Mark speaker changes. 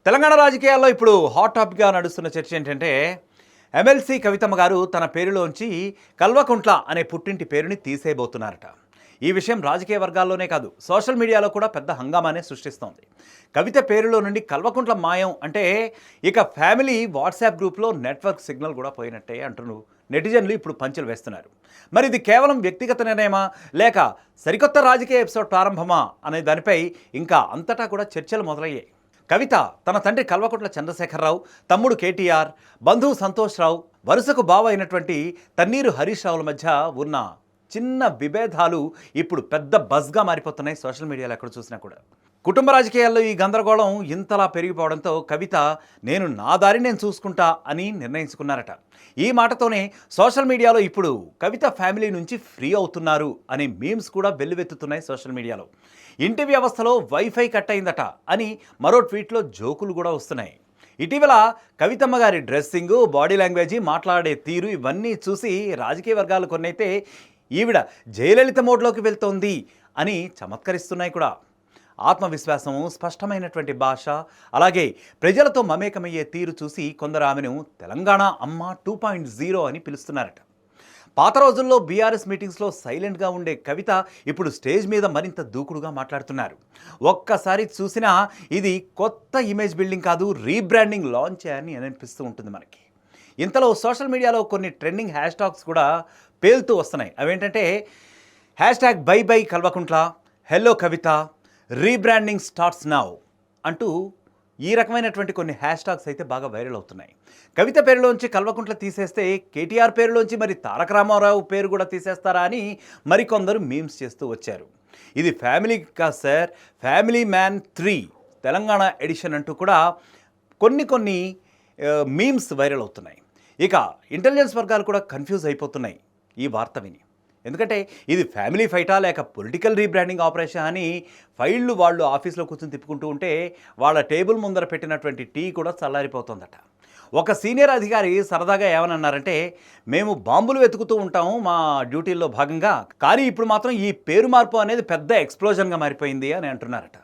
Speaker 1: తెలంగాణ రాజకీయాల్లో ఇప్పుడు హాట్ టాపిక్గా నడుస్తున్న చర్చ ఏంటంటే ఎమ్మెల్సీ కవితమ్మ గారు తన పేరులోంచి కల్వకుంట్ల అనే పుట్టింటి పేరుని తీసేయబోతున్నారట. ఈ విషయం రాజకీయ వర్గాల్లోనే కాదు సోషల్ మీడియాలో కూడా పెద్ద హంగామానే సృష్టిస్తోంది. కవిత పేరులో నుండి కల్వకుంట్ల మాయం అంటే ఇక ఫ్యామిలీ వాట్సాప్ గ్రూప్లో నెట్వర్క్ సిగ్నల్ కూడా పోయినట్టే అంటున్నారు నెటిజన్లు ఇప్పుడు పంచులు వేస్తున్నారు. మరి ఇది కేవలం వ్యక్తిగత నిర్ణయమా లేక సరికొత్త రాజకీయ ఎపిసోడ్ ప్రారంభమా అనే దానిపై ఇంకా అంతటా కూడా చర్చలు మొదలయ్యాయి. కవిత తన తండ్రి కల్వకుంట్ల చంద్రశేఖరరావు, తమ్ముడు కేటీఆర్, బంధువు సంతోష్ రావు, వరుసకు బావ అయినటువంటి తన్నీరు హరీష్ రావుల మధ్య ఉన్న చిన్న విభేదాలు ఇప్పుడు పెద్ద బజ్గా మారిపోతున్నాయి సోషల్ మీడియాలో ఎక్కడ చూసినా కూడా. కుటుంబ రాజకీయాల్లో ఈ గందరగోళం ఇంతలా పెరిగిపోవడంతో కవిత నేను నా దారి నేను చూసుకుంటా అని నిర్ణయించుకున్నారట. ఈ మాటతోనే సోషల్ మీడియాలో ఇప్పుడు కవిత ఫ్యామిలీ నుంచి ఫ్రీ అవుతున్నారు అనే మీమ్స్ కూడా వెల్లువెత్తుతున్నాయి సోషల్ మీడియాలో. ఇంటి వ్యవస్థలో వైఫై కట్ అయిందట అని మరో ట్వీట్లో జోకులు కూడా వస్తున్నాయి. ఇటీవల కవితమ్మ గారి డ్రెస్సింగు, బాడీ లాంగ్వేజీ, మాట్లాడే తీరు ఇవన్నీ చూసి రాజకీయ వర్గాలు కొన్నైతే ఈవిడ జయలలిత మోడ్లోకి వెళ్తోంది అని చమత్కరిస్తున్నాయి కూడా. ఆత్మవిశ్వాసం, స్పష్టమైనటువంటి భాష, అలాగే ప్రజలతో మమేకమయ్యే తీరు చూసి కొందరు ఆమెను తెలంగాణ అమ్మ 2.0 అని పిలుస్తున్నారట. పాత రోజుల్లో బీఆర్ఎస్ మీటింగ్స్లో సైలెంట్గా ఉండే కవిత ఇప్పుడు స్టేజ్ మీద మరింత దూకుడుగా మాట్లాడుతున్నారు. ఒక్కసారి చూసినా ఇది కొత్త ఇమేజ్ బిల్డింగ్ కాదు, రీబ్రాండింగ్ లాంచ్ అని అనిపిస్తూ ఉంటుంది మనకి. ఇంతలో సోషల్ మీడియాలో కొన్ని ట్రెండింగ్ హ్యాష్ ట్యాగ్స్ కూడా పేలుతూ వస్తున్నాయి. అవేంటంటే by by Kalvakuntla, hello Kavitha, rebranding starts now అంటూ ఈ రకమైనటువంటి కొన్ని హ్యాష్ ట్యాగ్స్ అయితే బాగా వైరల్ అవుతున్నాయి. కవిత పేరులోంచి కల్వకుంట్ల తీసేస్తే కేటీఆర్ పేరులోంచి మరి తారక రామారావు పేరు కూడా తీసేస్తారా అని మరికొందరు మీమ్స్ చేస్తూ వచ్చారు. ఇది ఫ్యామిలీ కాదు sir, Family Man 3 Telangana edition అంటూ కూడా కొన్ని మీమ్స్ వైరల్ అవుతున్నాయి. ఇక ఇంటెలిజెన్స్ వర్గాలు కూడా కన్ఫ్యూజ్ అయిపోతున్నాయి ఈ వార్త విని. ఎందుకంటే ఇది ఫ్యామిలీ ఫైటా లేక పొలిటికల్ రీబ్రాండింగ్ ఆపరేషన్ అని ఫైళ్ళు వాళ్ళు ఆఫీస్లో కూర్చొని తిప్పుకుంటూ ఉంటే వాళ్ళ టేబుల్ ముందర పెట్టినటువంటి టీ కూడా చల్లారిపోతుందట. ఒక సీనియర్ అధికారి సరదాగా ఏమన్నారంటే మేము బాంబులు వెతుకుతూ ఉంటాము మా డ్యూటీల్లో భాగంగా, కానీ ఇప్పుడు మాత్రం ఈ పేరు మార్పు అనేది పెద్ద ఎక్స్ప్లోజన్గా మారిపోయింది అని అంటున్నారట.